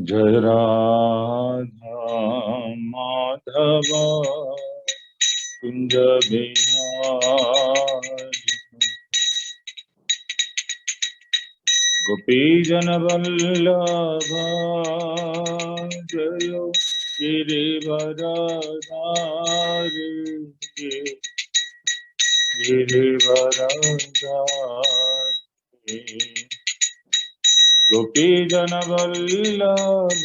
जय राधा माधव कुंज बिहारी गोपीजन वल्लभ जय गिरिवरधारी गिरिवरधारी गोपीजन वल्लभ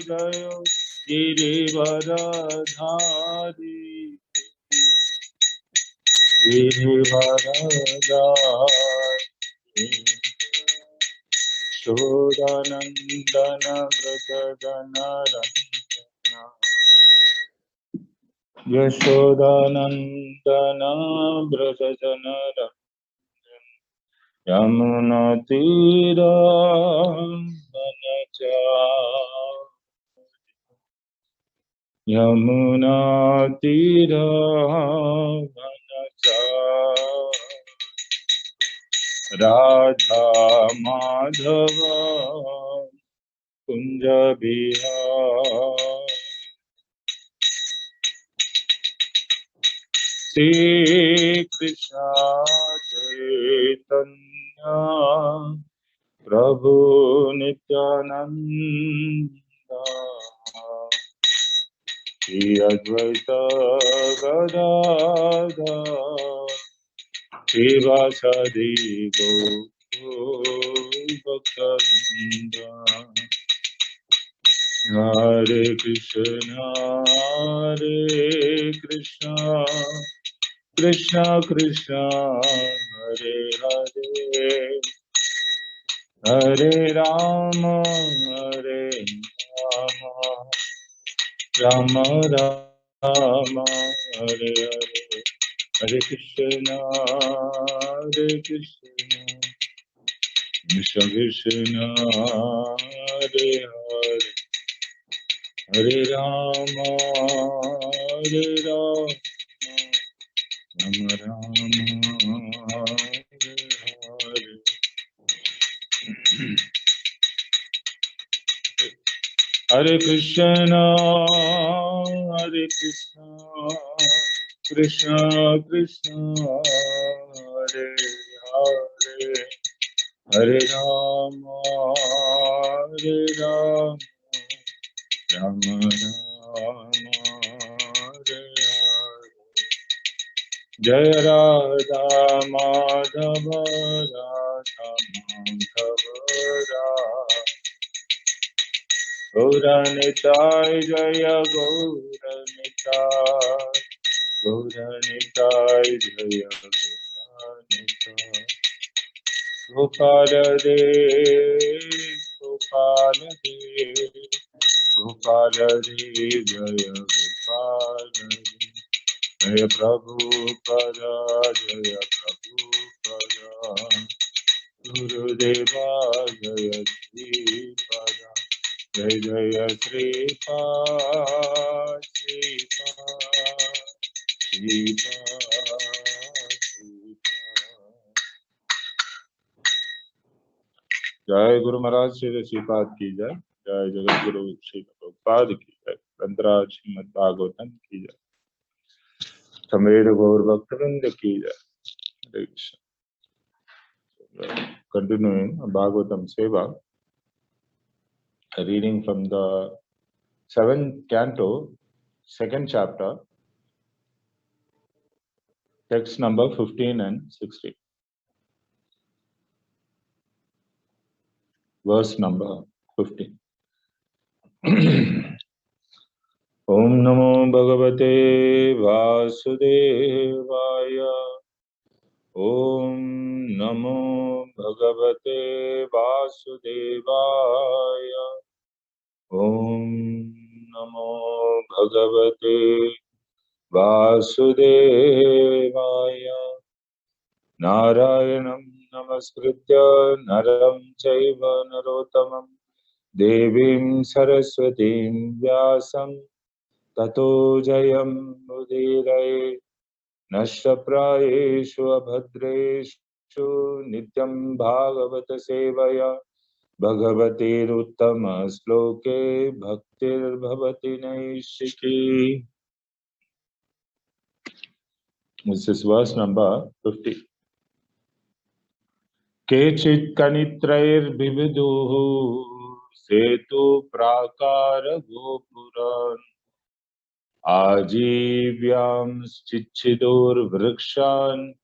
जय गिरिवरधारी गिरिवरधारी शोदानंदन व्रजगण रंजना यशोदानंदन व्रजगण रंजन यमुना तीरा वनचारि यमुना तीरा वनचारि राधा माधव कुंज बिहारी श्री कृष्ण चैतन्य प्रभु नित्यानंद श्री अद्वैत गदाधर श्रीवासादि गौरभक्तवृंद हरे कृष्ण कृष्ण कृष्ण हरे हरे हरे राम राम राम हरे हरे हरे कृष्ण कृष्ण कृष्ण हरे हरे हरे राम राम राम हरे हरे हरे कृष्ण कृष्ण कृष्ण हरे हरे हरे राम राम हरे हरे जय राधा माधव गौरनिताय जय गौरनिताय जय गौरनिताय गोपाल देव गोपाल देव जय गोपाल जय प्रभु पदा जय प्रभु पदा गुरुदेवा जय श्रीपदा जय जय श्रीपाद जय गुरु महाराज श्री श्रीपाद की जय जय जगत गुरु श्री प्रभुपाद की जय ग्रंथराज श्रीमद् भागवतम की जय समेत गौर भक्तवृंद की जय हरे Krishna continuing Bhagavatam Seva, reading from the 7th canto, 2nd chapter, text number 15 and 16. Verse number 15. Om Namo Bhagavate Vasudevaya. Om Namo Bhagavate Vasudevaya. Om Namo Bhagavate Vasudevaya. Narayanam Namaskritya Naram Chaiva Narottamam Devim Saraswatim Vyasam Tato Jayam Udiraye Nashtaprayeshu Abhadreshu Nityam Bhagavata Sevaya Bhagavatir Sloke Bhaktir Bhavati Naishiki. This is verse number 50. Kechit Kanitrair Bividuhu Setu Prakara Gopuran Ajivyam Chichidur Vrikshan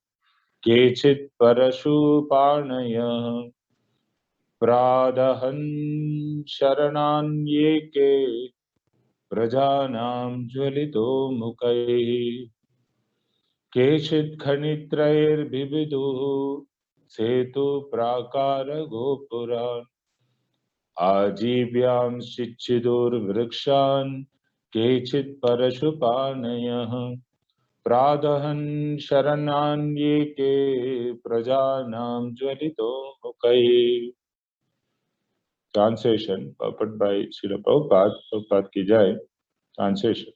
Kechit Parashu Parnaya Pradahan Sharananyeke Prajanam Jvalito Mukai Kechit Khanitrair Bibidu Setu Prakara Gopuran Ajivyam Shichidur Vrikshan Kechit Parashupanayah Pradahan Sharananyeke Prajanam Jvalito Mukai. Translation purport by Srila Prabhupada, Prabhupada Ki Jai. Translation.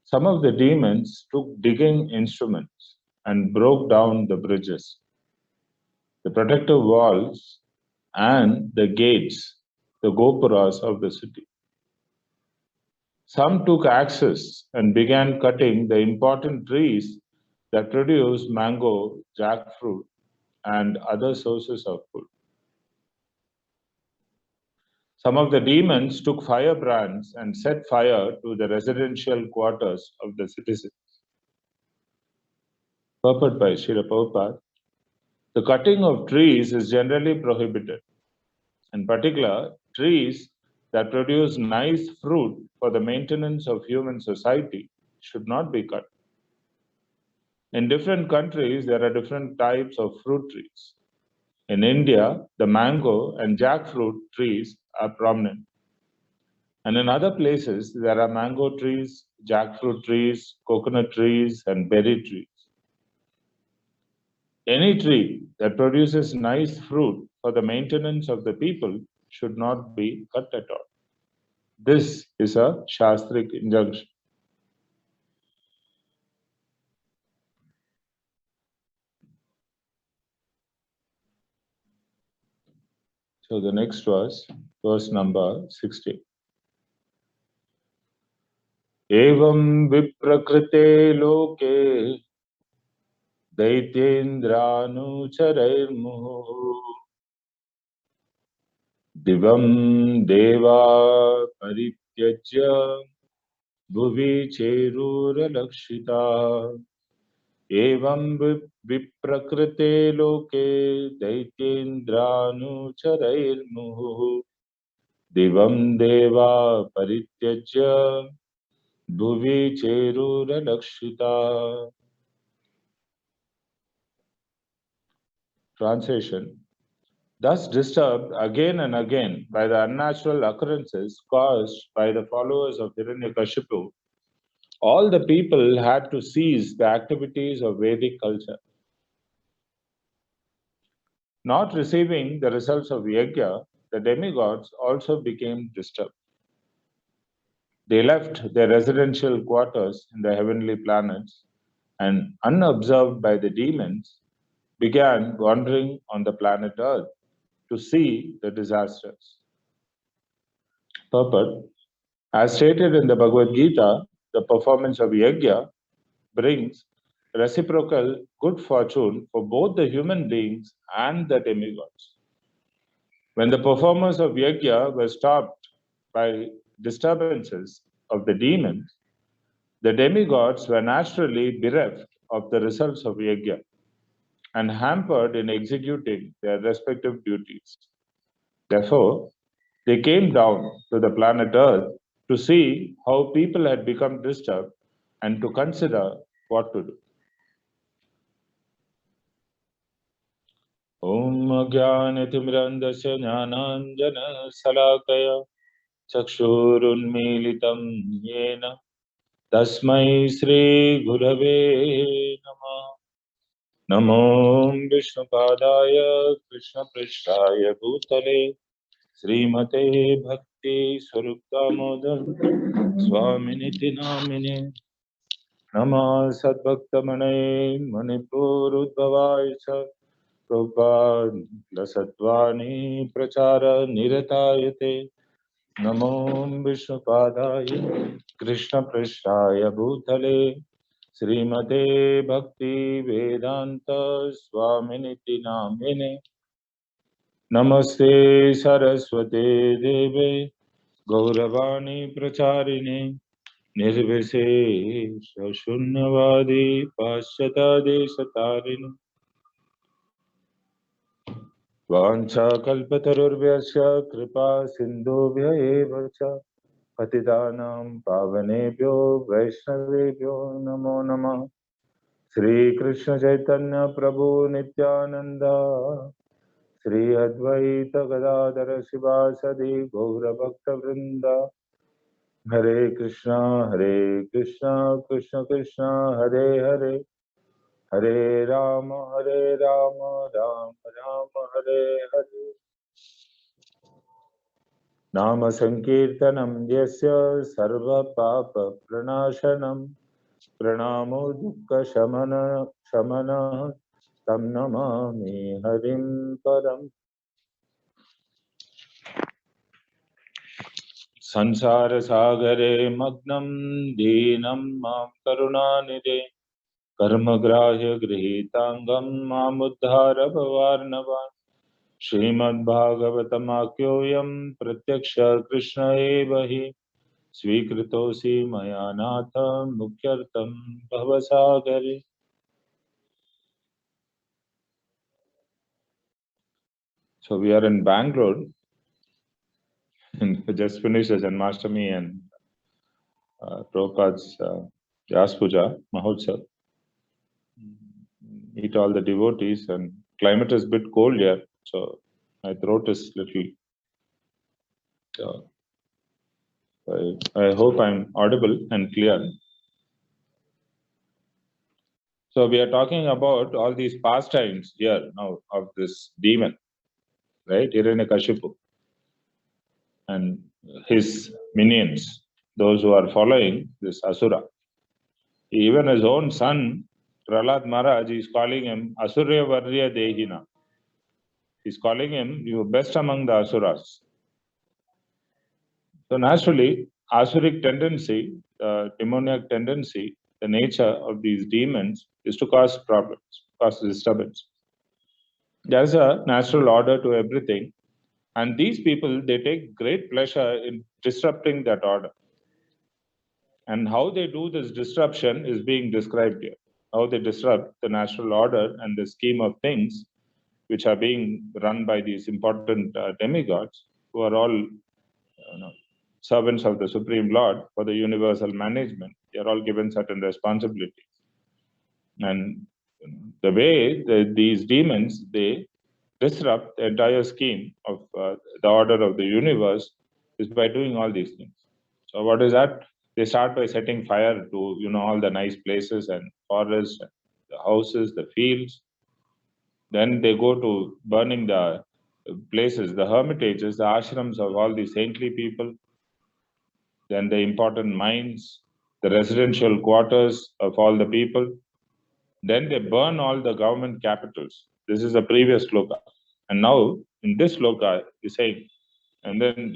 Some of the demons took digging instruments and broke down the bridges, the protective walls, and the gates, the gopuras of the city. Some took axes and began cutting the important trees that produce mango, jackfruit, and other sources of food. Some of the demons took firebrands and set fire to the residential quarters of the citizens. Purport by Srila Prabhupada. The cutting of trees is generally prohibited. In particular, trees that produce nice fruit for the maintenance of human society should not be cut. In different countries, there are different types of fruit trees. In India, the mango and jackfruit trees are prominent. And in other places, there are mango trees, jackfruit trees, coconut trees, and berry trees. Any tree that produces nice fruit for the maintenance of the people should not be cut at all. This is a Shastric injunction. So the next verse number 60. Evam viprakrite loke Daityendranucharair muhu Divam deva parityajya Bhuvi cherura lakshita Evam viprakrite loke Daityendranucharair muhu Divam deva parityajya Bhuvi cherura lakshita. Translation. Thus disturbed again and again by the unnatural occurrences caused by the followers of Hiranyakashipu, all the people had to cease the activities of Vedic culture. Not receiving the results of Yajna, the demigods also became disturbed. They left their residential quarters in the heavenly planets and, unobserved by the demons, began wandering on the planet Earth to see the disasters. Purport. As stated in the Bhagavad Gita, the performance of Yajna brings reciprocal good fortune for both the human beings and the demigods. When the performers of Yajna were stopped by disturbances of the demons, the demigods were naturally bereft of the results of Yajna and hampered in executing their respective duties. Therefore, they came down to the planet Earth to see how people had become disturbed and to consider what to do. Om Jnanatimirandasya Jnananjana Salakaya Chakshurunmilitam Yena Tasmai Sri Gurave Namah. Namo Vishnupadaya Krishna Prishtaya Bhutale Srimate Bhakti Swarupdamodar Swaminiti Namine Nama Sadbhaktamane Manipur Udbhavaya Prabhupada Satvani Prachara Niratayate Namo Vishnupadaya Krishna Prasthaya Bhutale Srimate Bhakti Vedanta Swaminiti Namine Namaste Saraswate Deve Gauravani Pracharine Nirvise Shunyavadi Paschata Desatarini Vancha Kalpatarurvyasya Kripa Sindhubhya Eva Cha Patidanam Pavanebhyo Vaishnavebhyo Namo Namah Shri Krishna Chaitanya Prabhu Nityananda Shri Advaita Gadadhara Sivasadi Gaura Bhakta Vrinda Hare Krishna Krishna Krishna Hare Hare Hare Rama Rama Rama Hare Hare Nama Sankirtanam Yasya Sarva Papa Pranashanam Pranamo Dukkha Shamana Tam Namami Harim Param Sansara Sagare Magnam Deenam Mam Karunanide Karmagrahya Grihitangam Mamuddhara Bhavarnava Srimad Bhagavatam Akyoyam Pratyaksha Krishna Evahi Svikritosi Mayanatha Mukhyartam Bhavasagare. So we are in Bangalore and we just finished the Janmashtami and Prabhupada's Vyas Puja Mahotsav. Meet all the devotees and climate is a bit cold here, so my throat is little. I hope I'm audible and clear. So we are talking about all these pastimes here now of this demon, right? Hiranyakashipu and his minions, those who are following this Asura. Even his own son, Prahlad Maharaj, is calling him Asurya Varya Dehina. He's calling him, you best among the Asuras. So naturally, Asuric tendency, demoniac tendency, the nature of these demons is to cause problems, cause disturbance. There's a natural order to everything. And these people, they take great pleasure in disrupting that order. And how they do this disruption is being described here. How they disrupt the natural order and the scheme of things which are being run by these important demigods who are all servants of the Supreme Lord for the universal management. They are all given certain responsibilities. And the way these demons, they disrupt the entire scheme of the order of the universe is by doing all these things. So what is that? They start by setting fire to all the nice places and forests, and the houses, the fields. Then they go to burning the places, the hermitages, the ashrams of all the saintly people. Then the important mines, the residential quarters of all the people. Then they burn all the government capitals. This is a previous sloka. And now in this sloka, he's saying, and then,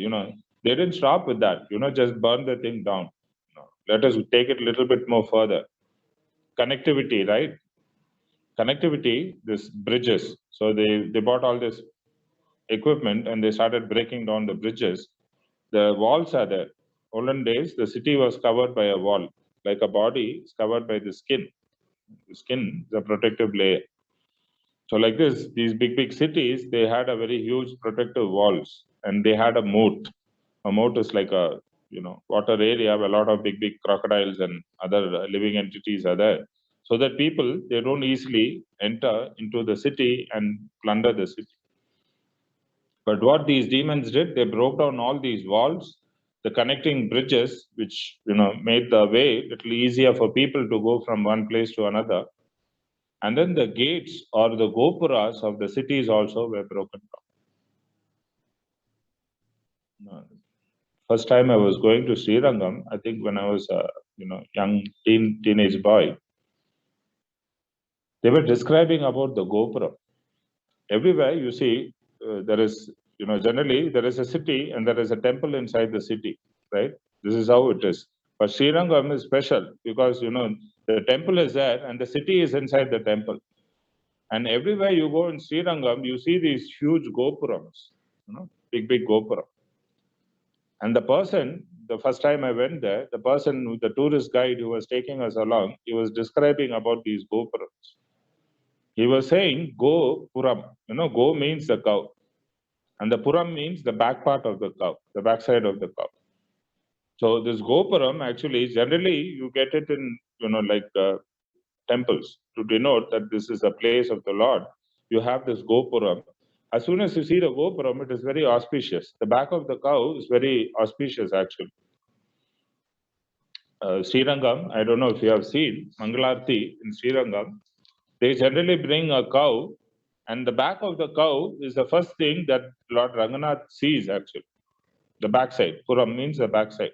they didn't stop with that, just burn the thing down. Let us take it a little bit more further. Connectivity, right? Connectivity, this bridges. So they bought all this equipment and they started breaking down the bridges. The walls are there. Olden days, the city was covered by a wall, like a body is covered by the skin. The skin is a protective layer. So like this, these big cities, they had a very huge protective walls and they had a moat. A moat is like a, water area where a lot of big crocodiles and other living entities are there. So that people, they don't easily enter into the city and plunder the city. But what these demons did, they broke down all these walls, the connecting bridges, which, made the way a little easier for people to go from one place to another. And then the gates or the gopuras of the cities also were broken down. First time I was going to Srirangam, I think when I was a young teenage boy, they were describing about the gopura. Everywhere you see, there is, generally there is a city and there is a temple inside the city, right? This is how it is. But Srirangam is special because, the temple is there and the city is inside the temple. And everywhere you go in Srirangam, you see these huge gopurams, big, big gopuram. And the first time I went there, the tourist guide who was taking us along, he was describing about these gopurams. He was saying, go puram. Go means the cow. And the puram means the back part of the cow, the backside of the cow. So this gopuram, actually, generally you get it in, temples to denote that this is a place of the Lord. You have this gopuram. As soon as you see the gopuram, it is very auspicious. The back of the cow is very auspicious, actually. Srirangam, I don't know if you have seen Mangalarti in Srirangam, they generally bring a cow, and the back of the cow is the first thing that Lord Ranganath sees, actually. The backside. Puram means the backside.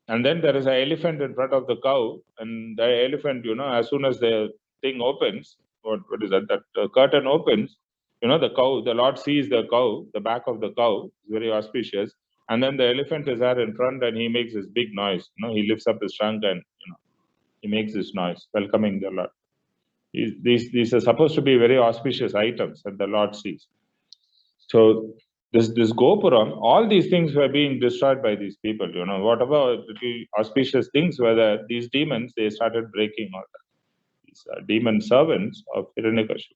And then there is an elephant in front of the cow, and the elephant, as soon as the thing opens, what is that? That curtain opens, the cow, the Lord sees the cow, the back of the cow, is very auspicious. And then the elephant is there in front and he makes this big noise. He lifts up his trunk and, he makes this noise, welcoming the Lord. These are supposed to be very auspicious items that the Lord sees. So this Gopuram, all these things were being destroyed by these people. Whatever little auspicious things were there, these demons, they started breaking all that. These demon servants of Hiranyakashipu.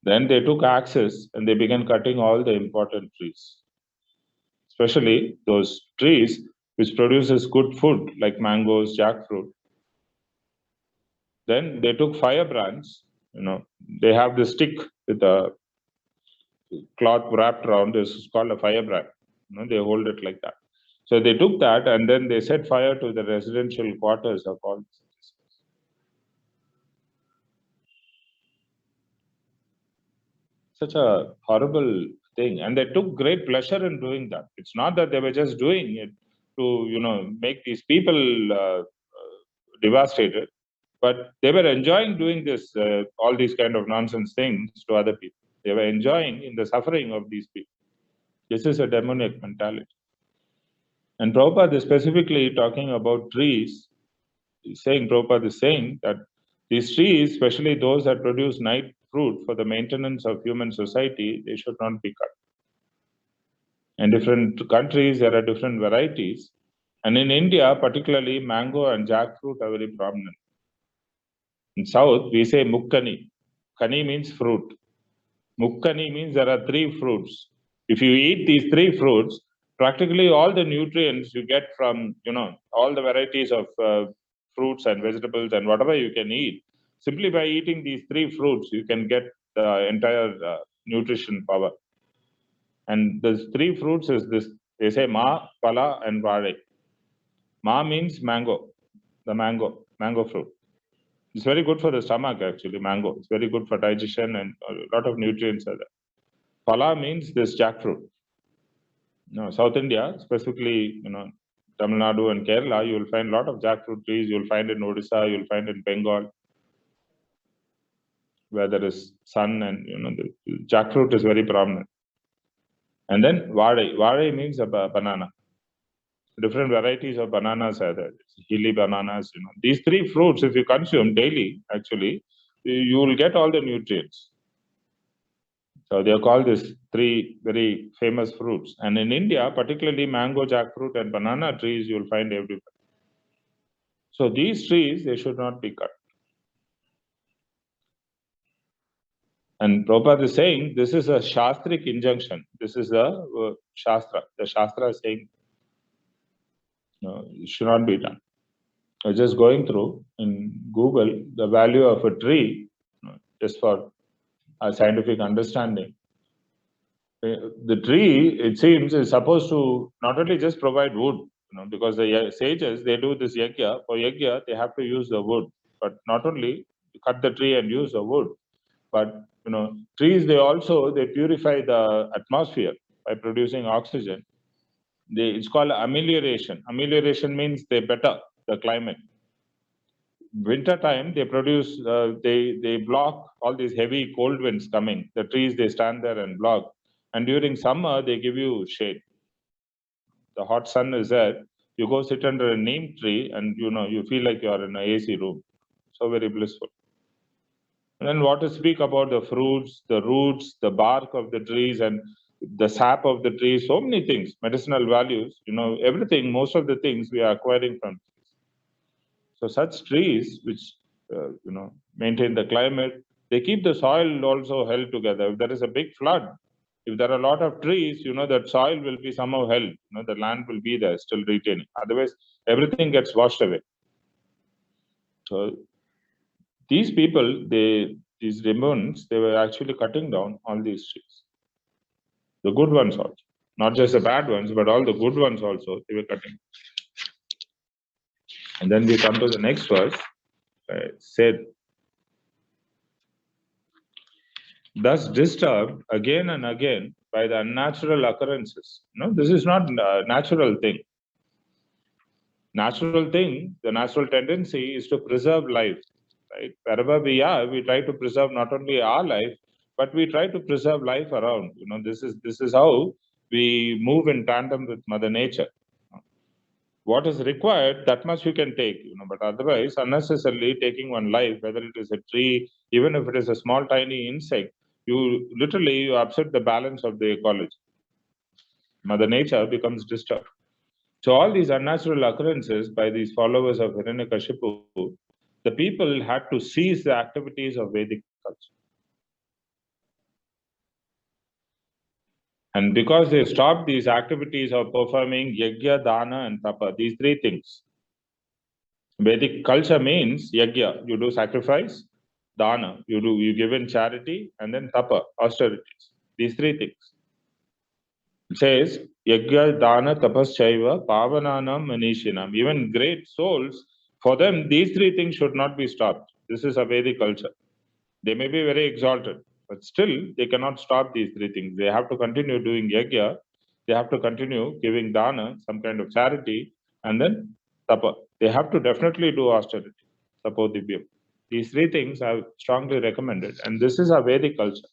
Then they took axes and they began cutting all the important trees, especially those trees which produces good food like mangoes, jackfruit. Then they took firebrands. They have the stick with a cloth wrapped around. This is called a firebrand. They hold it like that. So they took that and then they set fire to the residential quarters of all these. Such a horrible thing. And they took great pleasure in doing that. It's not that they were just doing it to, make these people devastated, but they were enjoying doing this, all these kind of nonsense things to other people. They were enjoying in the suffering of these people. This is a demonic mentality. And Prabhupada is specifically talking about trees. Prabhupada is saying that these trees, especially those that produce night fruit for the maintenance of human society, they should not be cut. In different countries, there are different varieties. And in India, particularly, mango and jackfruit are very prominent. In South, we say mukkani. Kani means fruit. Mukkani means there are 3 fruits. If you eat these 3 fruits, practically all the nutrients you get from, all the varieties of fruits and vegetables and whatever you can eat, simply by eating these 3 fruits, you can get the entire nutrition power. And those 3 fruits is this, they say ma, pala and vade. Ma means mango, the mango fruit. It's very good for the stomach, actually, mango. It's very good for digestion and a lot of nutrients are there. Pala means this jackfruit. South India, specifically, Tamil Nadu and Kerala, you will find a lot of jackfruit trees. You will find in Odisha, you will find in Bengal, where there is sun and, the jackfruit is very prominent. And then vade. Vade means a banana. Different varieties of bananas are there. Hilly bananas, These 3 fruits, if you consume daily, actually, you will get all the nutrients. So they are called these 3 very famous fruits. And in India, particularly mango, jackfruit, and banana trees, you will find everywhere. So these trees, they should not be cut. And Prabhupada is saying this is a Shastric injunction. This is a Shastra. The Shastra is saying it should not be done. I was just going through in Google the value of a tree, just for a scientific understanding. The tree, it seems, is supposed to not only just provide wood, because the sages, they do this yajna. For yajna, they have to use the wood, but not only cut the tree and use the wood, but trees, they purify the atmosphere by producing oxygen. It's called amelioration. Amelioration means they better the climate. winter time, they produce, they block all these heavy cold winds coming. The trees, they stand there and block. And during summer, they give you shade. The hot sun is there. You go sit under a neem tree and, you feel like you are in an AC room. So very blissful. And then what to speak about the fruits, the roots, the bark of the trees, and the sap of the trees, so many things, medicinal values, everything, most of the things we are acquiring from trees. So such trees, which, maintain the climate, they keep the soil also held together. If there is a big flood, if there are a lot of trees, that soil will be somehow held, the land will be there, still retaining. Otherwise, everything gets washed away. So these people, these Ramons, they were actually cutting down all these trees. The good ones also. Not just the bad ones, but all the good ones also, they were cutting. And then we come to the next verse. It said, thus disturbed again and again by the unnatural occurrences. This is not a natural thing. Natural thing, the natural tendency is to preserve life. Right? Wherever we are, we try to preserve not only our life, but we try to preserve life around. This is how we move in tandem with Mother Nature. What is required, that much you can take, but otherwise, unnecessarily taking one life, whether it is a tree, even if it is a small, tiny insect, you upset the balance of the ecology. Mother Nature becomes disturbed. So all these unnatural occurrences by these followers of Hiranyakashipu, the people had to cease the activities of Vedic culture. And because they stopped these activities of performing yajna, dana, and tapa, these three things. Vedic culture means yajna, you do sacrifice, dana, you give in charity, and then tapa, austerities. These three things. It says yajna, dana, tapaschaiva, pavananam, manishinam. Even great souls, for them, these three things should not be stopped. This is a Vedic culture. They may be very exalted, but still they cannot stop these three things. They have to continue doing yajna, they have to continue giving dana, some kind of charity, and then tapa. They have to definitely do austerity, tapodivyam. These three things are strongly recommended, and this is a Vedic culture.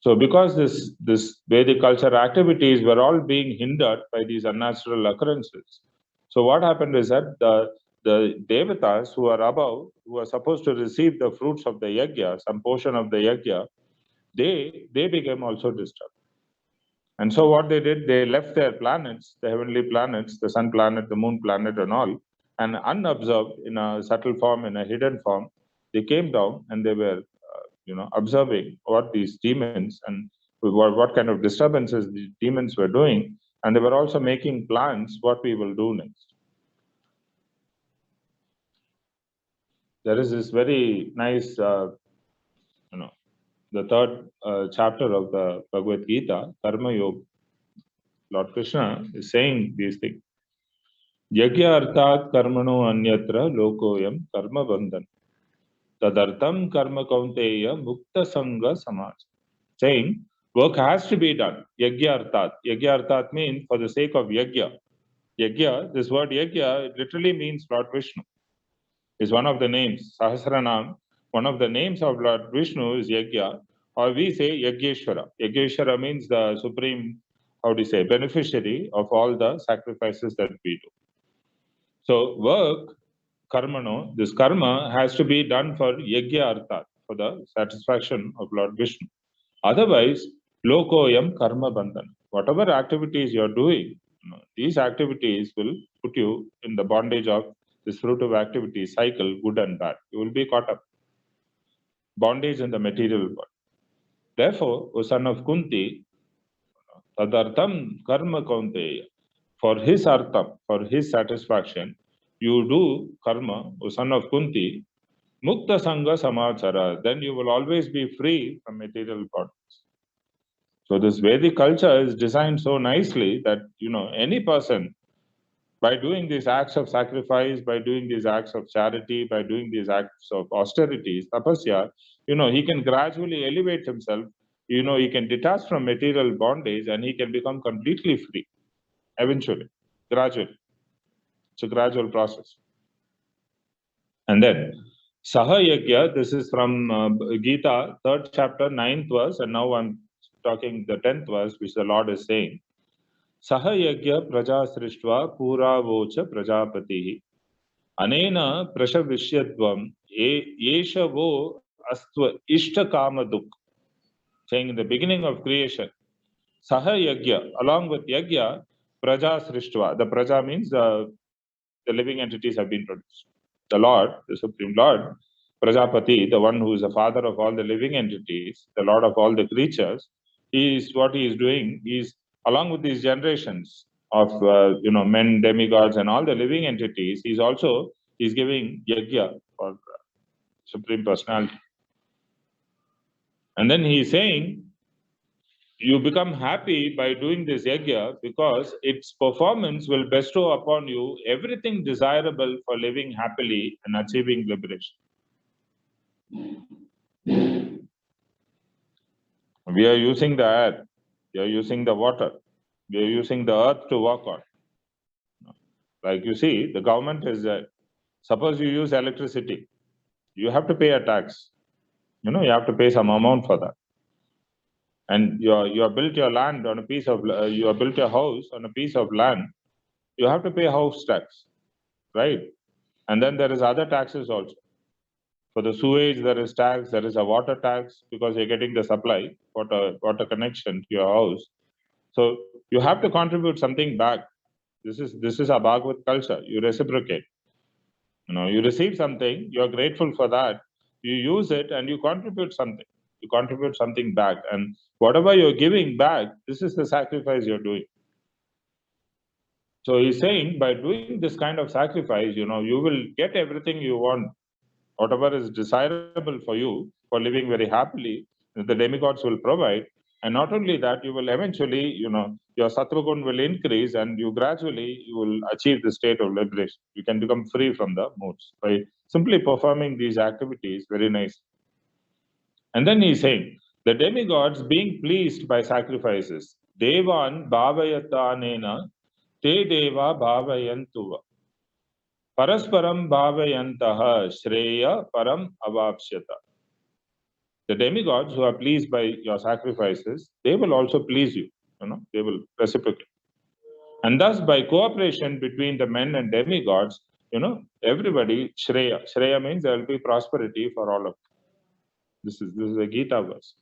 So because this Vedic culture activities were all being hindered by these unnatural occurrences, so what happened is that the devatas who are above, who are supposed to receive the fruits of the yajna, some portion of the yajna, they became also disturbed. And so what they did, they left their planets, the heavenly planets, the sun planet, the moon planet, and all, and unobserved in a subtle form, in a hidden form, they came down and they were, observing what these demons and what kind of disturbances the demons were doing, and they were also making plans what we will do next. There is this very nice, the third chapter of the Bhagavad Gita, Karma Yoga. Lord Krishna is saying these things. Yajna arthat karmano anyatra lokoyam karma bandhan. Tadartam karma kaunteya mukta sangha samaj. Saying, work has to be done. Yajna arthat. Yajna arthat means for the sake of yajna. Yajna, this word yajna, it literally means Lord Vishnu. Is one of the names, Sahasranam. One of the names of Lord Vishnu is Yajna, or we say Yajneshwara. Yajneshwara means the supreme, beneficiary of all the sacrifices that we do. So work, karmano, this karma has to be done for Yajna Arthat, for the satisfaction of Lord Vishnu. Otherwise, lokoyam karma bandhan. Whatever activities you are doing, these activities will put you in the bondage of this fruit of activity cycle, good and bad. You will be caught up. Bondage in the material world. Therefore, O son of Kunti, tadartam karma kaunteya. For his artham, for his satisfaction, you do karma, O son of Kunti, mukta sangha samachara. Then you will always be free from material bodies. So this Vedic culture is designed so nicely that, any person, by doing these acts of sacrifice, by doing these acts of charity, by doing these acts of austerities, tapasya, he can gradually elevate himself. He can detach from material bondage and he can become completely free, eventually, gradually. It's a gradual process. And then Saha Yajna, this is from Gita, 3rd chapter, 9th verse, and now I'm talking the 10th verse, which the Lord is saying. Saha Yajna Praja Srishtva Pura Vocha Prajapati Anena Prashavishyadvam Yeshavo Astva Ishta Kama Duk. Saying in the beginning of creation, Saha Yajna, along with Yajna, Praja Srishtva. The Praja means the living entities have been produced. The Lord, the Supreme Lord, Prajapati, the one who is the father of all the living entities, the Lord of all the creatures, he is doing. He's along with these generations of men, demigods, and all the living entities. He's giving yajna for Supreme Personality, and then he's saying, you become happy by doing this yajna because its performance will bestow upon you everything desirable for living happily and achieving liberation. We are using the air, we are using the water, we are using the earth to walk on. Like you see, the government is there. Suppose you use electricity, you have to pay a tax. You have to pay some amount for that. And you have built your land on a piece of, you have built your house on a piece of land, you have to pay house tax, right? And then there is other taxes also. For the sewage, there is tax, there is a water tax because you're getting the supply, water connection to your house. So you have to contribute something back. This is a Bhagavad culture. You reciprocate. You receive something, you're grateful for that, you use it and you contribute something. You contribute something back. And whatever you're giving back, this is the sacrifice you're doing. So he's saying by doing this kind of sacrifice, you will get everything you want. Whatever is desirable for you for living very happily, the demigods will provide. And not only that, you will eventually, your sattva gun will increase and you will achieve the state of liberation. You can become free from the moods by simply performing these activities very nice. And then he's saying, the demigods being pleased by sacrifices, Devan bhavayatanena te deva bhavayantuva. Parasparam bhavayantaha shreya param avapsyata. The demigods who are pleased by your sacrifices, they will also please you. They will reciprocate. And thus, by cooperation between the men and demigods, everybody, shreya. Shreya means there will be prosperity for all of them. This is a Gita verse.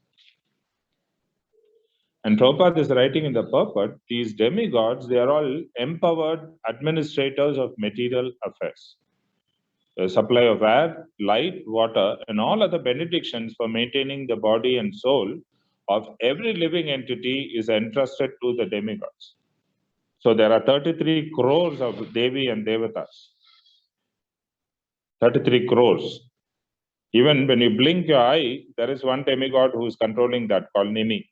And Prabhupada is writing in the purport, these demigods, they are all empowered administrators of material affairs. The supply of air, light, water, and all other benedictions for maintaining the body and soul of every living entity is entrusted to the demigods. So there are 33 crores of Devi and Devatas. 33 crores. Even when you blink your eye, there is one demigod who is controlling that, called Nimi.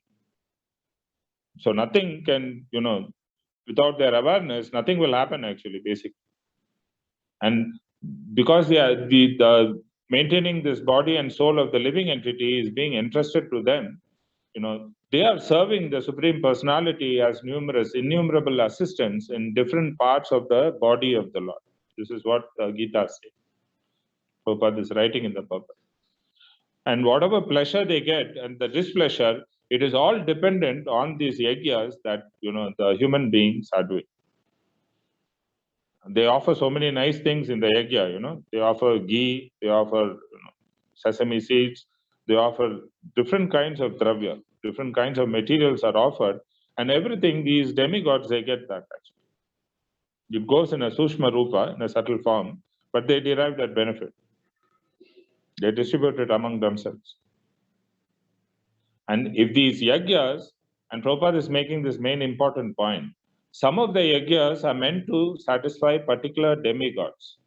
So nothing can, without their awareness, nothing will happen actually, basically. And because the maintaining this body and soul of the living entity is being entrusted to them, they are serving the Supreme Personality as innumerable assistants in different parts of the body of the Lord. This is what Gita says. Prabhupada is writing in the purpose. And whatever pleasure they get and the displeasure, it is all dependent on these yajnas that the human beings are doing. They offer so many nice things in the yajna. They offer ghee, they offer sesame seeds, they offer different kinds of dravya, different kinds of materials are offered, and everything these demigods, they get that actually. It goes in a sushma rupa, in a subtle form, but they derive that benefit. They distribute it among themselves. And if these yajnas, and Prabhupada is making this main important point, some of the yajnas are meant to satisfy particular demigods.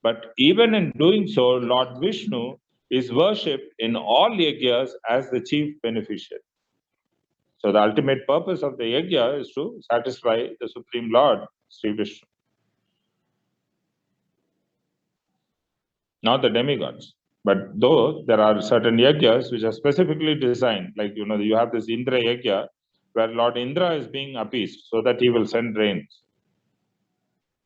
But even in doing so, Lord Vishnu is worshipped in all yajnas as the chief beneficiary. So the ultimate purpose of the yajna is to satisfy the Supreme Lord, Sri Vishnu. Not the demigods. But though there are certain yajnas which are specifically designed, like you have this Indra yajna, where Lord Indra is being appeased so that he will send rains.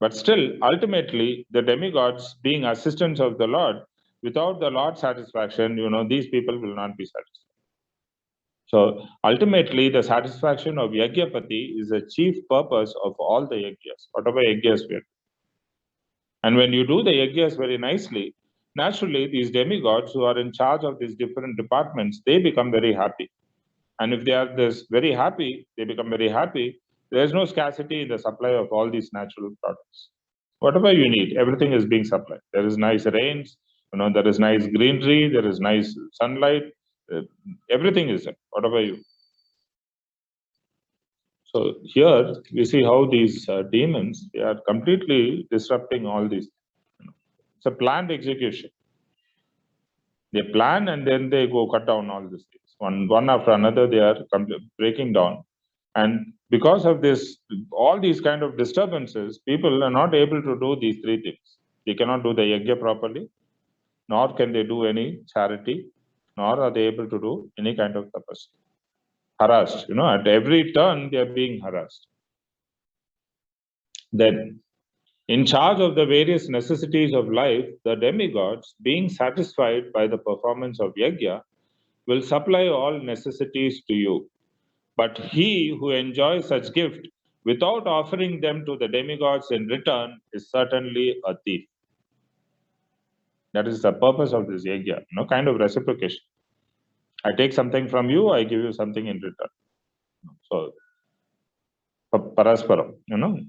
But still, ultimately, the demigods being assistants of the Lord, without the Lord's satisfaction, these people will not be satisfied. So ultimately, the satisfaction of Yagyapati is the chief purpose of all the Yagyas, whatever Yagyas we are. And when you do the Yagyas very nicely, naturally, these demigods who are in charge of these different departments, they become very happy. And if they are this very happy, they become very happy. There is no scarcity in the supply of all these natural products. Whatever you need, everything is being supplied. There is nice rains, there is nice greenery, there is nice sunlight. Everything is there, whatever you. So here we see how these demons, they are completely disrupting all these. It's a planned execution. They plan and then they go cut down all these things. One after another, they are breaking down. And because of this, all these kind of disturbances, people are not able to do these three things. They cannot do the yajna properly, nor can they do any charity, nor are they able to do any kind of tapas. Harassed, at every turn they are being harassed. Then, in charge of the various necessities of life, the demigods, being satisfied by the performance of yajna, will supply all necessities to you. But he who enjoys such gift without offering them to the demigods in return is certainly a thief. That is the purpose of this yajna, kind of reciprocation. I take something from you, I give you something in return. So, parasparam,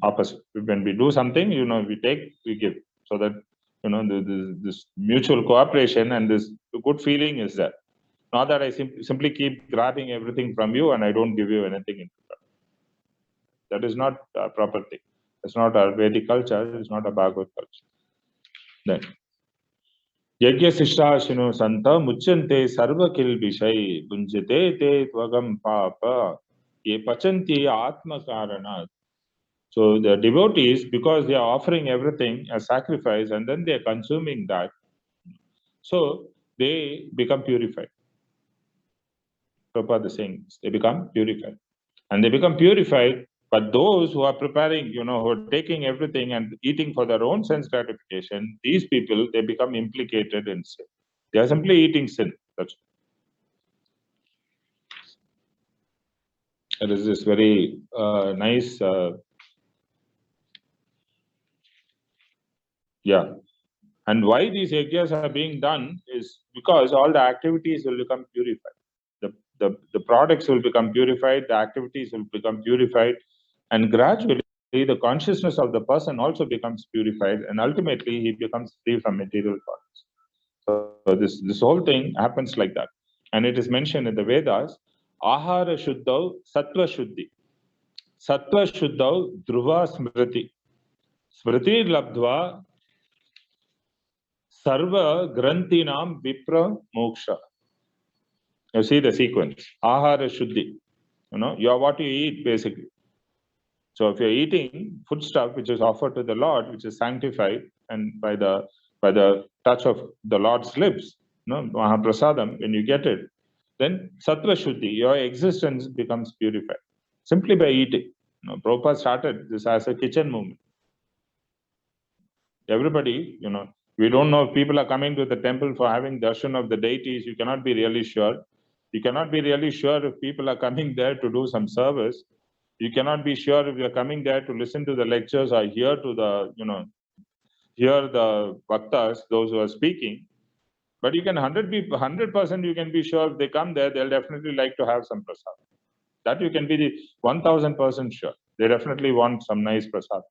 opposite. When we do something, we take, we give. So that, this mutual cooperation and this good feeling is there. Not that I simply keep grabbing everything from you and I don't give you anything in return. That is not a proper thing. It's not a Vedic culture, it's not a Bhagavad culture. Then, Yajna Sishashino Santa Muchante Sarva Kilbishai Bunjate Te Tvagam Papa Ye Pachanti Atma Karanat. So the devotees, because they are offering everything as sacrifice and then they are consuming that, so they become purified. Prabhupada is saying they become purified. And they become purified, but those who are preparing, who are taking everything and eating for their own sense gratification, these people, they become implicated in sin. They are simply eating sin. That's There is this very nice, And why these yajnas are being done is because all the activities will become purified. The products will become purified, the activities will become purified, and gradually the consciousness of the person also becomes purified, and ultimately he becomes free from material products. So this whole thing happens like that. And it is mentioned in the Vedas, Ahara Shuddhau Sattva Shuddhi. Sattva Shuddhau Dhruva Smriti. Smriti Labdva Sarva Grantinam Vipra Moksha. You see the sequence. Ahara Shuddhi. You are what you eat, basically. So if you're eating foodstuff which is offered to the Lord, which is sanctified, and by the touch of the Lord's lips, Mahaprasadam, when you get it, then Sattva Shuddhi, your existence becomes purified. Simply by eating. Prabhupada started this as a kitchen movement. Everybody, we don't know if people are coming to the temple for having darshan of the deities. You cannot be really sure. You cannot be really sure if people are coming there to do some service. You cannot be sure if you're coming there to listen to the lectures or hear the bhaktas, those who are speaking. But you can 100% you can be sure if they come there, they'll definitely like to have some prasad. That you can be the 1000% sure. They definitely want some nice prasad.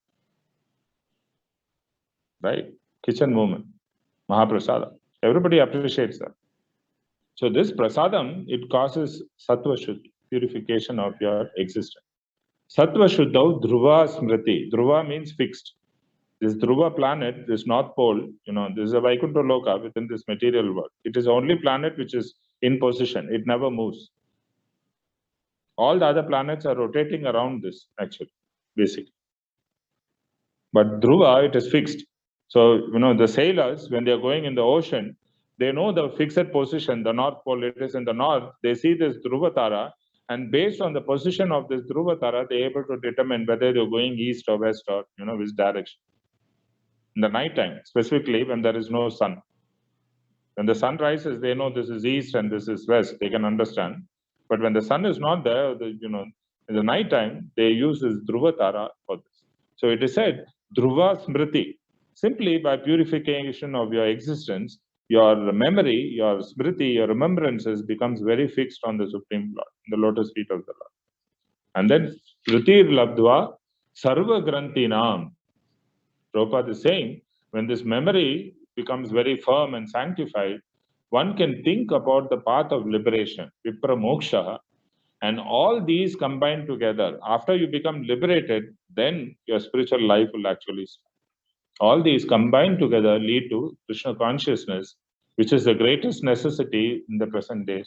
Right? Kitchen movement. Mahaprasada. Everybody appreciates that. So this prasadam, it causes sattva shuddhi, purification of your existence. Sattva shuddhau dhruva smriti. Dhruva means fixed. This Dhruva planet, this North Pole, this is a Vaikuntha Loka within this material world. It is the only planet which is in position. It never moves. All the other planets are rotating around this, actually, basically. But Dhruva, it is fixed. So, the sailors, when they are going in the ocean, they know the fixed position, the North Pole, it is in the north. They see this Dhruva Tara, and based on the position of this Dhruva Tara, they are able to determine whether they're going east or west or, which direction. in the night time, specifically when there is no sun. When the sun rises, they know this is east and this is west. They can understand. But when the sun is not there, in the night time, they use this Dhruva Tara for this. So it is said, Dhruva Smriti. Simply by purification of your existence, your memory, your smriti, your remembrances becomes very fixed on the Supreme Lord, the lotus feet of the Lord. And then Shrutir Labdva Sarva Grantinam. Prabhupada is saying, when this memory becomes very firm and sanctified, one can think about the path of liberation, Vipra Moksha, and all these combined together. After you become liberated, then your spiritual life will actually start. All these combined together lead to Krishna consciousness, which is the greatest necessity in the present day.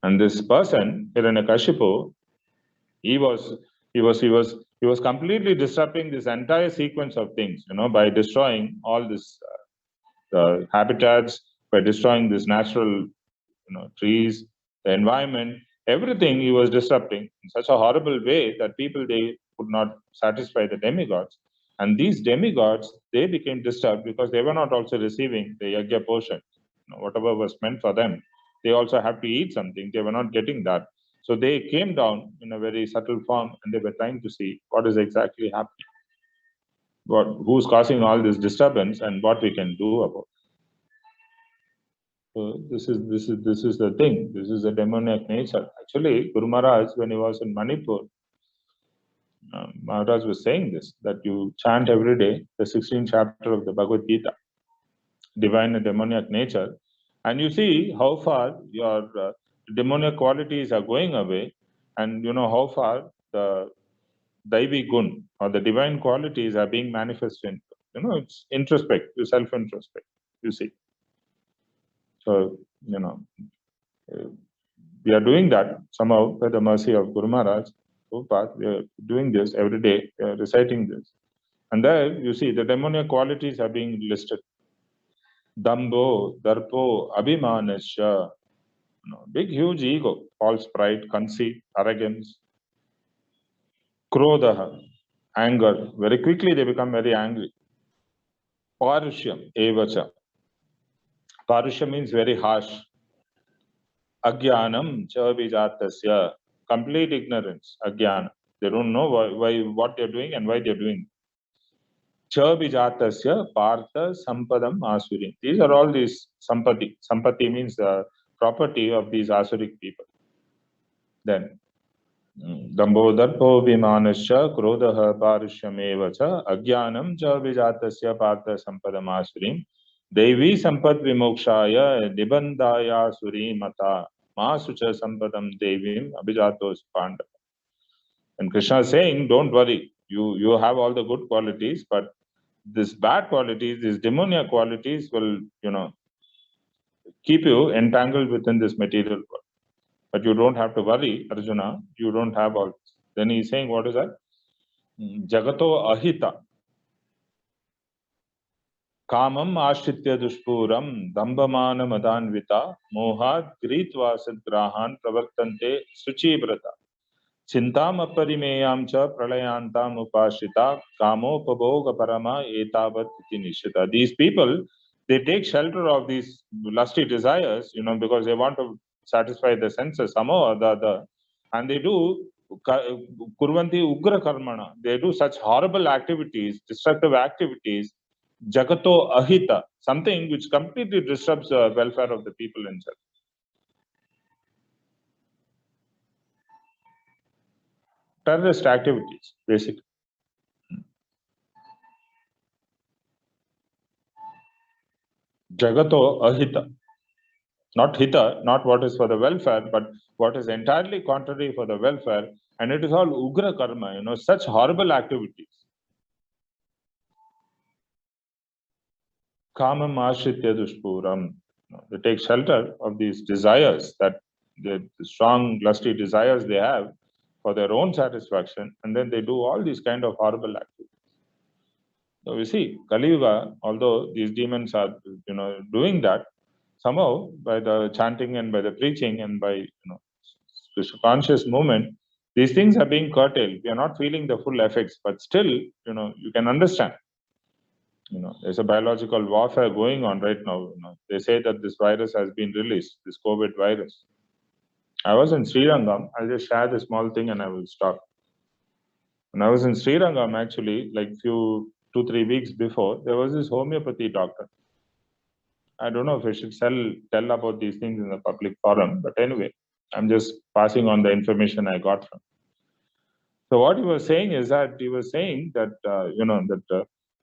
And this person, Hiranyakashipu, he was completely disrupting this entire sequence of things, by destroying all this habitats, by destroying this natural, trees, the environment, everything he was disrupting in such a horrible way that people, they could not satisfy the demigods. And these demigods, they became disturbed because they were not also receiving the yajna portion, whatever was meant for them. They also have to eat something. They were not getting that. So they came down in a very subtle form and they were trying to see what is exactly happening, who's causing all this disturbance and what we can do about it. So this is the thing. This is the demoniac nature. Actually, Guru Maharaj, when he was in Manipur, Maharaj was saying this, that you chant every day the 16th chapter of the Bhagavad Gita, divine and demoniac nature, and you see how far your demoniac qualities are going away, and how far the Daivi Gun or the divine qualities are being manifested. It's introspect, you self-introspect, you see. So, we are doing that somehow by the mercy of Guru Maharaj. We are doing this every day, we are reciting this. And there you see the demoniac qualities are being listed. Dambo, Darpo, Abhimanasya, big huge ego, false pride, conceit, arrogance, Krodha, anger. Very quickly they become very angry. Parushyam, evacha. Parusha means very harsh. Agyanam, chavijatasya. Complete ignorance, agyana. They don't know why what they're doing and why they're doing. Chavijatasya, partha, sampadam, asurim. These are all these sampati. Sampati means the property of these asuric people. Then, Dambodharpo vimanasya krodaha parushyameva agyanam cha vijatasya partha sampadam asurim devi sampat vimokshaya nibandaya suri mata masucha sampadam devim abhijatos pandava. And Krishna is saying, don't worry, you have all the good qualities, but these bad qualities, these demoniac qualities will, keep you entangled within this material world. But you don't have to worry, Arjuna, you don't have all this. Then he's saying, what is that? Jagato ahita. Kamam ashritya dushpuram dambamana madanvita mohat gritva sadgrahan pravartante suchibrata. Chintam aparimeyam cha pralayantam upashita kamopabhoga parama etavat iti nishita. These people, they take shelter of these lusty desires, because they want to satisfy the senses somehow or the other, and they do kurvanti ugra karmana. They do such horrible activities, destructive activities, jagato ahita, something which completely disrupts the welfare of the people themselves. Terrorist activities, basically. Jagato ahita. Not hita, not what is for the welfare, but what is entirely contrary for the welfare. And it is all ugra karma, such horrible activities. Kamam ashritya dushpuram. They take shelter of these desires, that the strong, lusty desires they have for their own satisfaction, and then they do all these kind of horrible activities. So we see, Kali Yuga, although these demons are, doing that, somehow by the chanting and by the preaching and by, conscious movement, These things are being curtailed. We are not feeling the full effects, but still, you can understand. There's a biological warfare going on right now. They say that this virus has been released, this COVID virus. I was in Srirangam. I'll just share the small thing and I will stop. When I was in Srirangam, actually, like 2-3 weeks before, there was this homeopathy doctor. I don't know if I should tell about these things in the public forum, but anyway, I'm just passing on the information I got from. So what he was saying is that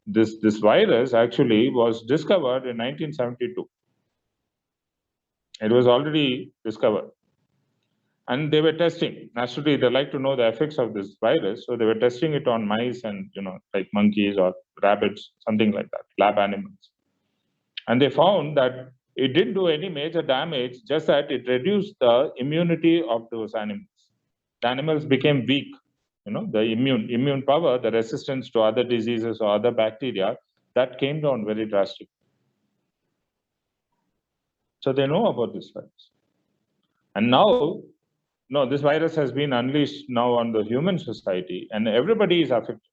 this virus actually was discovered in 1972. It was already discovered. And they were testing. Naturally, they like to know the effects of this virus. So they were testing it on mice and, like monkeys or rabbits, something like that, lab animals. And they found that it didn't do any major damage, just that it reduced the immunity of those animals. The animals became weak. The immune power, the resistance to other diseases or other bacteria, that came down very drastically. So they know about this virus. And now, this virus has been unleashed now on the human society, and everybody is affected.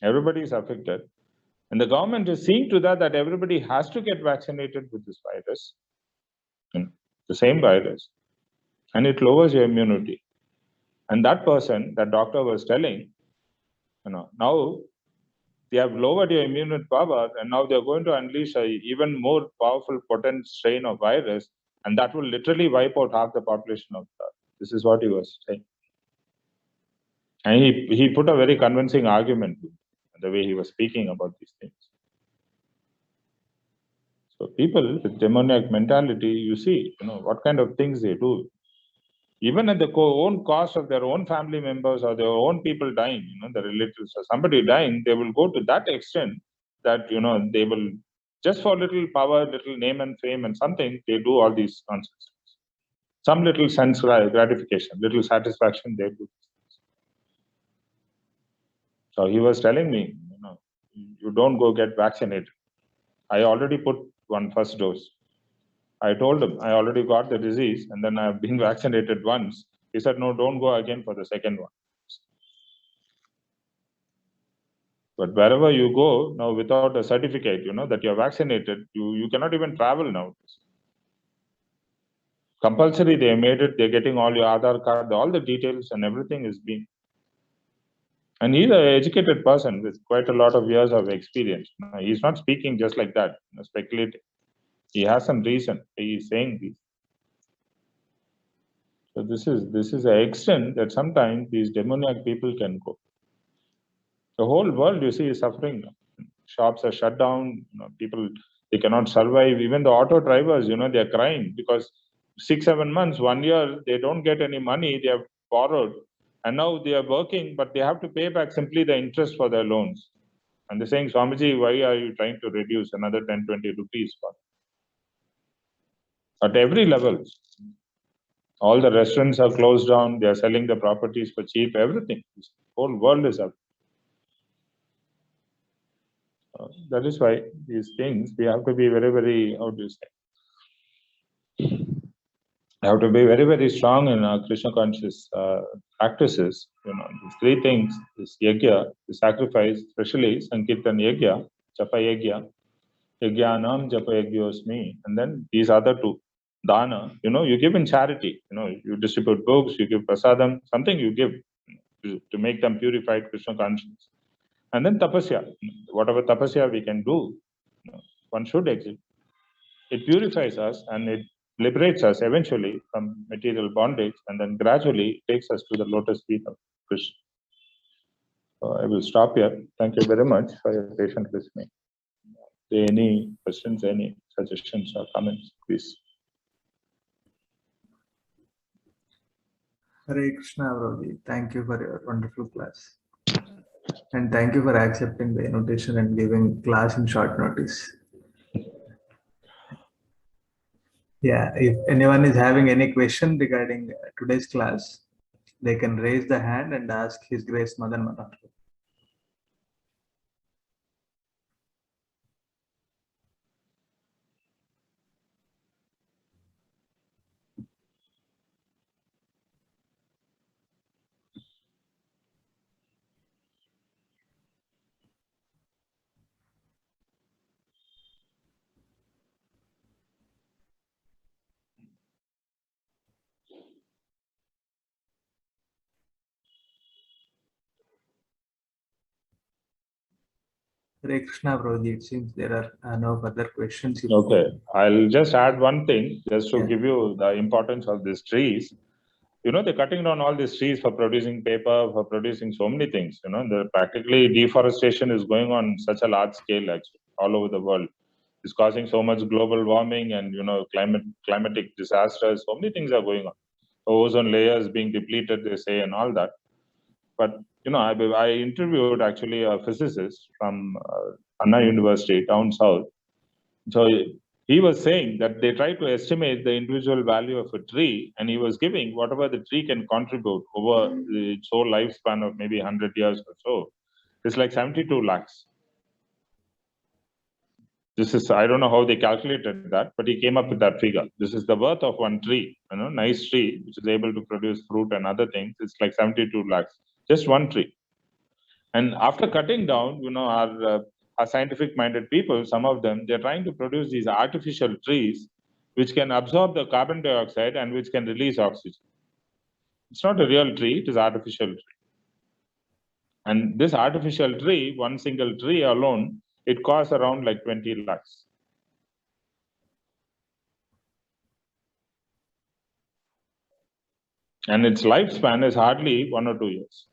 Everybody is affected. And the government is seeing to that everybody has to get vaccinated with this virus, the same virus, and it lowers your immunity. And that doctor was telling, now they have lowered your immune power, and now they're going to unleash an even more powerful, potent strain of virus, and that will literally wipe out half the population of the Earth. This is what he was saying. And he put a very convincing argument the way he was speaking about these things. So people with demoniac mentality, you see, what kind of things they do. Even at the own cost of their own family members or their own people dying, the relatives or somebody dying, they will go to that extent that, they will, just for little power, little name and fame and something, they do all these nonsense. Some little sense gratification, little satisfaction, they do. So he was telling me, you don't go get vaccinated. I already put one first dose. I told him I already got the disease and then I've been vaccinated once. He said, no, don't go again for the second one. But wherever you go now without a certificate, that you're vaccinated, you cannot even travel now. Compulsory, they made it, they're getting all your Aadhaar card, all the details and everything is being. And he's an educated person with quite a lot of years of experience. He's not speaking just like that, speculating. He has some reason. He is saying this. So this is an extent that sometimes these demoniac people can go. The whole world, you see, is suffering. Shops are shut down. People, they cannot survive. Even the auto drivers, they are crying because 6-7 months, 1 year, they don't get any money. They have borrowed, and now they are working, but they have to pay back simply the interest for their loans. And they're saying, Swamiji, why are you trying to reduce another 10-20 rupees? At every level, all the restaurants are closed down. They are selling the properties for cheap. Everything. The whole world is up. That is why these things, we have to be very, very, how do you say? We have to be very, very strong in our Krishna conscious practices. These three things, this yajna, the sacrifice, especially Sankirtan yajna, japa yajna, yajnanam japa yajyosmi, and then these other two, dana, you give in charity, you distribute books, you give prasadam, something you give to make them purified Krishna conscious. And then tapasya, whatever tapasya we can do, one should exit. It purifies us and it liberates us eventually from material bondage, and then gradually takes us to the lotus feet of Krishna. So I will stop here. Thank you very much for your patient listening. Any questions, any suggestions or comments, please. Hare Krishna, Brody. Thank you for your wonderful class. And thank you for accepting the invitation and giving class in short notice. Yeah, if anyone is having any question regarding today's class, they can raise the hand and ask His Grace Madan Manohar. Hare Krishna, Prabhuji. It seems there are no further questions. Okay, I'll just add one thing just to Yeah. give you the importance of these trees. You know, they're cutting down all these trees for producing paper, for producing so many things. You know, practically deforestation is going on such a large scale, actually, all over the world. It's causing so much global warming and, you know, climatic disasters. So many things are going on. Ozone layers being depleted, they say, and all that. But, you know, I interviewed actually a physicist from Anna University down south. So he was saying that they try to estimate the individual value of a tree, and he was giving whatever the tree can contribute over its whole lifespan of maybe 100 years or so. It's like 72 lakhs. This is, I don't know how they calculated that, but he came up with that figure. This is the worth of one tree, you know, nice tree, which is able to produce fruit and other things. It's like 72 lakhs, just one tree. And after cutting down, you know, our scientific-minded people, some of them, they're trying to produce these artificial trees, which can absorb the carbon dioxide and which can release oxygen. It's not a real tree; it is artificial tree. And this artificial tree, one single tree alone, it costs around like 20 lakhs. And its lifespan is hardly 1 or 2 years.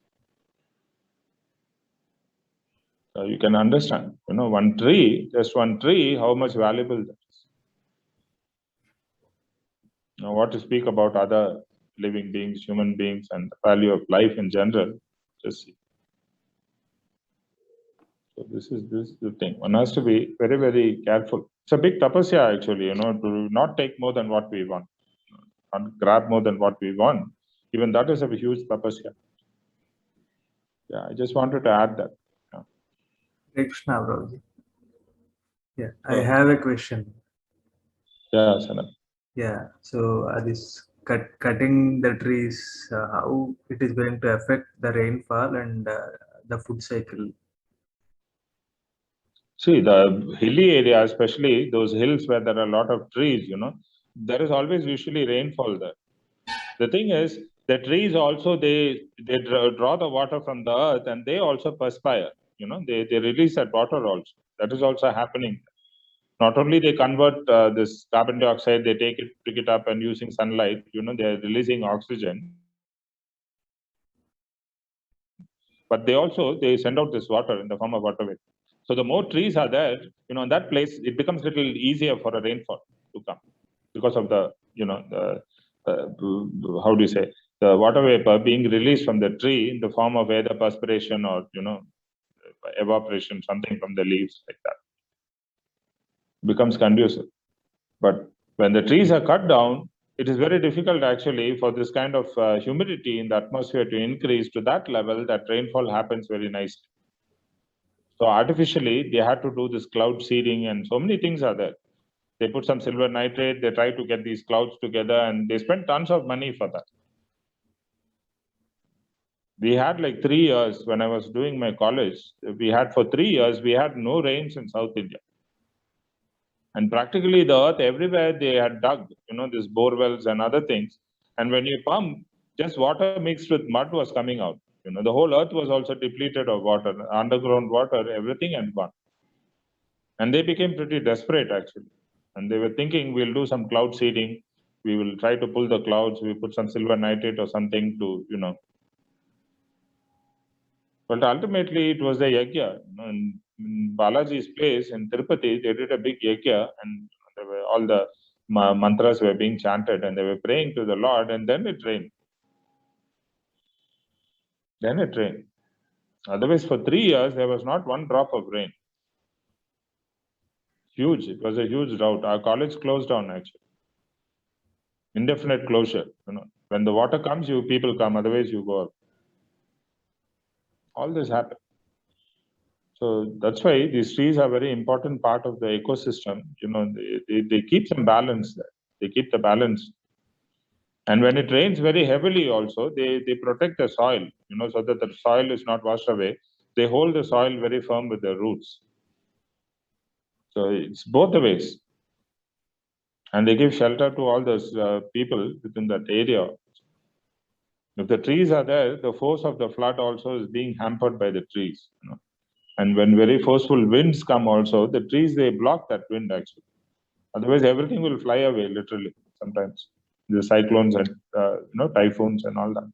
So you can understand, you know, one tree, just one tree, how much valuable that is. Now, what to speak about other living beings, human beings, and the value of life in general, just see. So this is the thing. One has to be very, very careful. It's a big tapasya, actually, you know, to not take more than what we want, not grab more than what we want. Even that is a huge tapasya. Yeah, I just wanted to add that. Yeah. Hare Krishna, Prabhuji. Yeah, I have a question. Yeah, Sanat. Yeah, so this cutting the trees, how it is going to affect the rainfall and the food cycle? See, the hilly area, especially those hills where there are a lot of trees, you know, there is always usually rainfall there. The thing is, the trees also, they draw the water from the earth and they also perspire, you know, they release that water also. That is also happening. Not only they convert this carbon dioxide, they pick it up and using sunlight, you know, they're releasing oxygen. But they send out this water in the form of water vapor. So the more trees are there, you know, in that place, it becomes a little easier for a rainfall to come because of the, you know, how do you say, the water vapor being released from the tree in the form of either perspiration or, you know, evaporation, something from the leaves like that, becomes conducive. But when the trees are cut down, it is very difficult actually for this kind of humidity in the atmosphere to increase to that level that rainfall happens very nicely. So artificially, they had to do this cloud seeding and so many things are there. They put some silver nitrate, they try to get these clouds together and they spend tons of money for that. We had like 3 years when I was doing my college, for 3 years, we had no rains in South India. And practically the earth everywhere they had dug, you know, these bore wells and other things. And when you pump, just water mixed with mud was coming out. You know, the whole earth was also depleted of water, underground water, everything had gone. And they became pretty desperate actually. And they were thinking, we'll do some cloud seeding. We will try to pull the clouds. We put some silver nitrate or something to, you know. But ultimately it was a yajna. You know, in Balaji's place in Tirupati, they did a big yajna and there were all the mantras were being chanted and they were praying to the Lord and then it rained. Then it rained. Otherwise, for 3 years, there was not one drop of rain. Huge. It was a huge drought. Our college closed down actually. Indefinite closure. You know, when the water comes, people come. Otherwise, you go up. All this happened. So that's why these trees are a very important part of the ecosystem. You know, they keep some balance there. They keep the balance. And when it rains very heavily also, they protect the soil, you know, so that the soil is not washed away. They hold the soil very firm with their roots. So it's both the ways. And they give shelter to all those people within that area. If the trees are there, the force of the flood also is being hampered by the trees. You know? And when very forceful winds come also, the trees, they block that wind actually. Otherwise, everything will fly away, literally, sometimes. The cyclones and, typhoons and all that.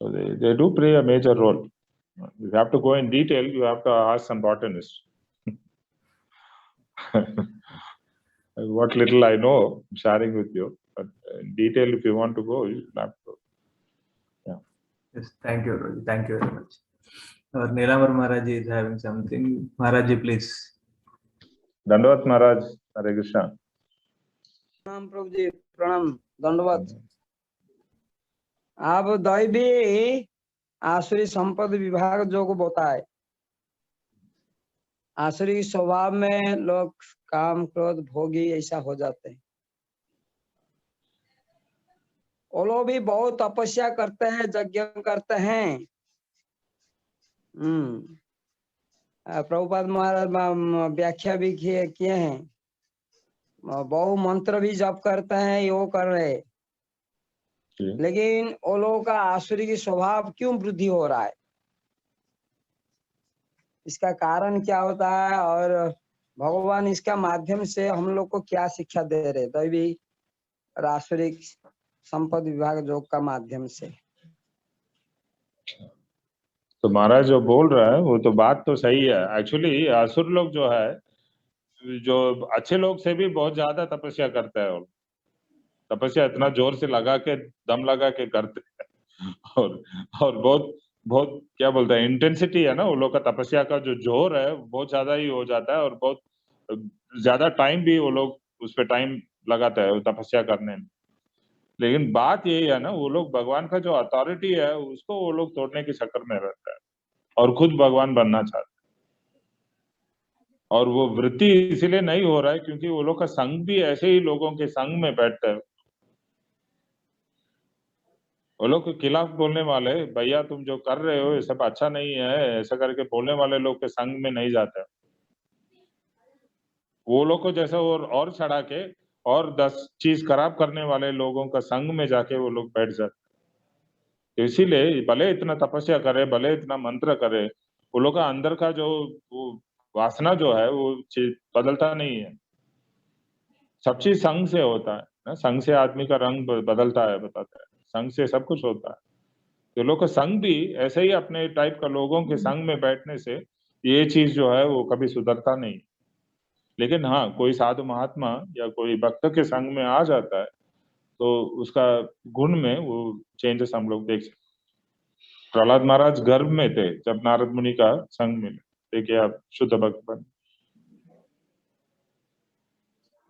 So they do play a major role. You have to go in detail, you have to ask some botanists. What little I know, I'm sharing with you. But in detail, if you want to go, you have to. Yeah. Yes, thank you, Guruji. Thank you very much. Our Nilamar Maharaji is having something. Maharaji, please. Dandavat Maharaj, Hare Krishna. प्रणाम प्रभु जी, प्रणाम, दंडवत। आप दैवी आसुरी संपद विभाग जो को बताए, आसुरी स्वभाव में लोग काम क्रोध भोगी ऐसा हो जाते हैं। वो लोग भी बहुत तपस्या करते हैं, यज्ञ करते हैं। प्रभुपाद महाराज व्याख्या भी किए हैं, बहु मंत्र भी जप करते हैं, यो कर रहे, लेकिन वो लोगों का आसुरी की स्वभाव क्यों वृद्धि हो रहा है, इसका कारण क्या होता है और भगवान इसका माध्यम से हम लोग को क्या शिक्षा दे रहे, दैवी और आसुरिक संपद विभाग योग का माध्यम से। तो महाराज जो बोल रहा है वो तो बात तो सही है। एक्चुअली असुर लोग जो है, जो अच्छे लोग से भी बहुत ज्यादा तपस्या करते हैं, और तपस्या इतना जोर से लगा के, दम लगा के करते हैं, और बहुत बहुत क्या बोलते हैं, इंटेंसिटी है ना वो लोग का, तपस्या का जो जोर है बहुत ज्यादा ही हो जाता है, और बहुत ज्यादा टाइम भी वो लोग उस पर टाइम लगाते हैं तपस्या करने में। लेकिन बात यही है ना, वो लोग भगवान का जो अथॉरिटी है उसको वो लोग तोड़ने के चक्कर में रहता है और खुद भगवान बनना चाहते हैं। और वो वृत्ति इसीलिए नहीं हो रहा है क्योंकि वो लोग का संग भी ऐसे ही लोगों के संग में बैठता है। वो लोग के खिलाफ बोलने वाले, भैया तुम जो कर रहे हो ये सब अच्छा नहीं है, ऐसा करके बोलने वाले लोग के संग में नहीं जाता। वो लोग को जैसे और चढ़ा के और 10 चीज खराब करने वाले लोगों का संग में जाके वो लोग बैठ जाते। तो इसीलिए भले इतना तपस्या करे, भले इतना मंत्र करे, वो लोग का अंदर का जो वो वासना जो है वो चीज बदलता नहीं है। सब चीज संग से होता है ना, संग से आदमी का रंग बदलता है, बताता है, संग से सब कुछ होता है। तो लोग का संग भी ऐसे ही अपने टाइप का लोगों के संग में बैठने से ये चीज जो है वो कभी सुधरता नहीं। लेकिन हाँ, कोई साधु महात्मा या कोई भक्त के संग में आ जाता है तो उसका गुण में वो चेंजेस हम लोग देख सकते। प्रहलाद महाराज गर्भ में थे जब नारद मुनि का संग मिले, देखिए आप, शुद्ध भक्त बन।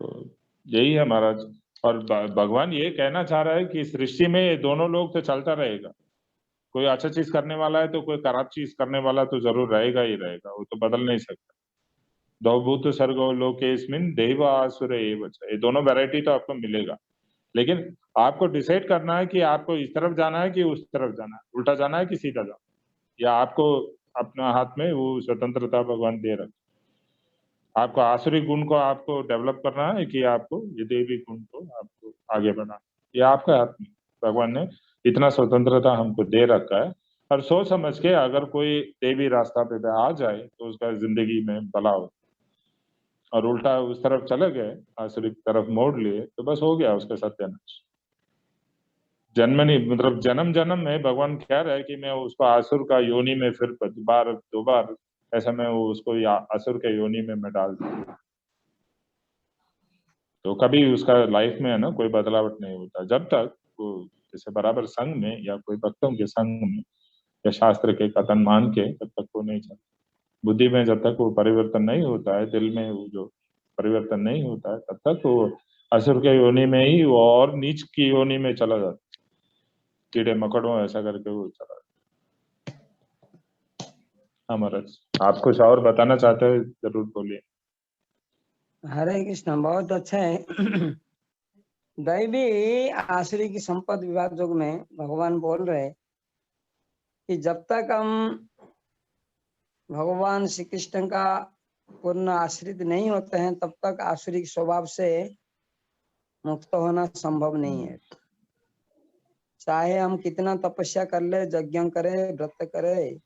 तो यही है महाराज। और भगवान ये कहना चाह रहा है कि सृष्टि में ये दोनों लोग तो चलता रहेगा। कोई अच्छा चीज करने वाला है तो कोई खराब चीज करने वाला तो जरूर रहेगा ही रहेगा, वो तो बदल नहीं सकता। दौभूत सर्गो लोकेस्मिन् दैव आसुर एव च, ये दोनों वैरायटी तो आपको मिलेगा। लेकिन आपको डिसाइड करना है कि आपको इस तरफ जाना है कि उस तरफ जाना है, उल्टा जाना है कि सीधा जाना, या आपको अपना हाथ में वो स्वतंत्रता भगवान दे रखे। आपको आसुरी गुण को आपको डेवलप करना है कि आपको ये देवी गुण को आपको आगे बढ़ाना, ये आपका हाथ में। भगवान ने इतना स्वतंत्रता हमको दे रखा है, और सोच समझ के अगर कोई देवी रास्ता पे आ जाए तो उसका जिंदगी में भला हो, और उल्टा उस तरफ चले गए, आसुरी की तरफ मोड़ लिए, तो बस हो गया उसका सत्यानाश। जन्म नहीं, मतलब जन्म जन्म में भगवान कह रहा है कि मैं उसको आसुर का योनि में फिर दो बार ऐसा मैं उसको असुर के योनि में मैं डाल दूंगा। तो कभी उसका लाइफ में है ना कोई बदलावट नहीं होता जब तक वो जैसे बराबर संग में या कोई भक्तों के संग में या शास्त्र के कथन मान के, तब तक वो नहीं चलता। बुद्धि में जब तक वो परिवर्तन नहीं होता है, दिल में वो जो परिवर्तन नहीं होता है, तब तक वो असुर के योनि में ही वो और नीच की योनि में चला जाता, कीड़े मकड़ों ऐसा करके वो चला। हाँ महाराज, आप कुछ और बताना चाहते हो जरूर बोलिए। हरे कृष्ण, बहुत अच्छा है। दैवी आसुरी की संपद विभाग योग में भगवान बोल रहे कि जब तक हम भगवान श्री कृष्ण का पूर्ण आश्रित नहीं होते हैं तब तक आसुरी स्वभाव से मुक्त होना संभव नहीं है। चाहे हम कितना तपस्या कर ले, यज्ञ करे, व्रत करे,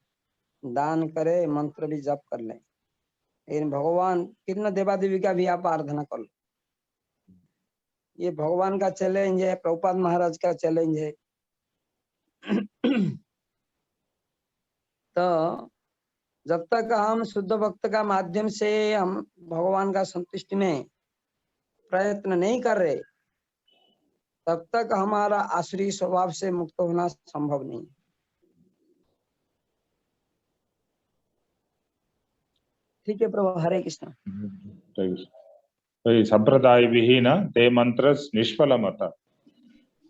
दान करे, मंत्र भी जप कर ले, लेकिन भगवान कितने देवा देवी का भी आप आराधना कर लो। ये भगवान का चैलेंज है, प्रभुपाद महाराज का चैलेंज है। तो जब तक हम शुद्ध भक्त का माध्यम से हम भगवान का संतुष्टि में प्रयत्न नहीं कर रहे, तब तक हमारा आसुरी स्वभाव से मुक्त होना संभव नहीं। ठीक है प्रभु, हरे कृष्ण। संप्रदाय विहीन ते मंत्र निष्फल मत।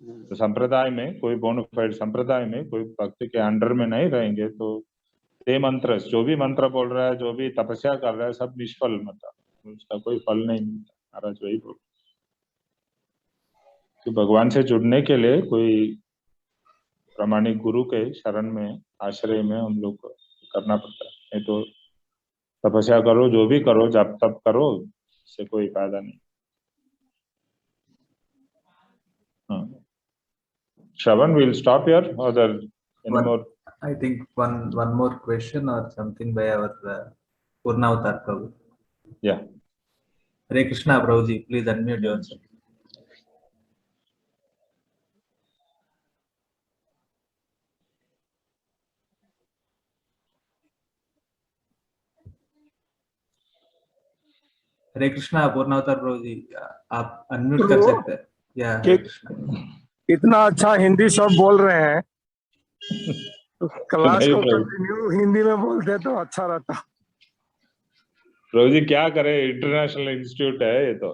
तो संप्रदाय में कोई बोनाफाइड संप्रदाय में कोई भक्त के अंडर में नहीं रहेंगे तो ते मंत्र, जो भी मंत्र बोल रहा है, जो भी तपस्या कर रहा है, सब निष्फल मत, उसका कोई फल नहीं मिलता। महाराज वही बोल, तो भगवान से जुड़ने के लिए कोई प्रामाणिक गुरु के शरण में, आश्रय में हम लोग को करना पड़ता है। नहीं तो तपस्या करो, जो भी करो, जब तब करो, इससे कोई फायदा नहीं। Shravan, we'll stop here, or there any more? I think one more question or something by our Purnavatar Prabhu. Yeah. Hare Krishna Prabhuji, please unmute yourself. हरे कृष्णा पूर्णावतार प्रभु जी, आप अनम्यूट कर सकते हैं। या हरे कृष्णा। इतना अच्छा हिंदी सब बोल रहे हैं, तो क्लास को कंटिन्यू हिंदी में बोलते तो अच्छा रहता। प्रभु जी क्या करे, इंटरनेशनल इंस्टीट्यूट है ये तो।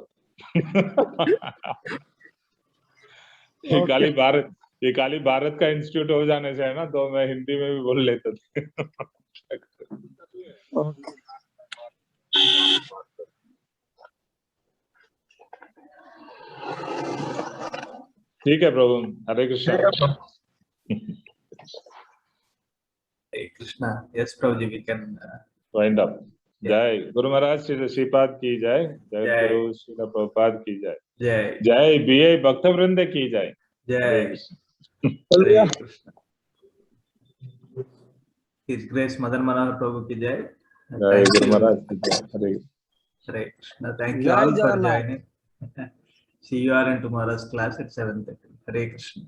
ये खाली भारत का इंस्टीट्यूट हो जाने से है ना, तो मैं हिंदी में भी बोल लेता था। ठीक है Prabhu, Hare Krishna. Hare Krishna. Yes Prabhu ji, we can wind up. जय गुरु महाराज श्री श्रीपाद की जय, जय गुरु श्री प्रभुपाद की जय, जय जय बीए भक्तवृंद की जय। जय हरे कृष्ण। हिज ग्रेस मदन मनोहर प्रभु की जय। जय गुरु महाराज की जय। हरे Krishna. Thank you all for joining. See you all in tomorrow's class at 7:30. Hare Krishna.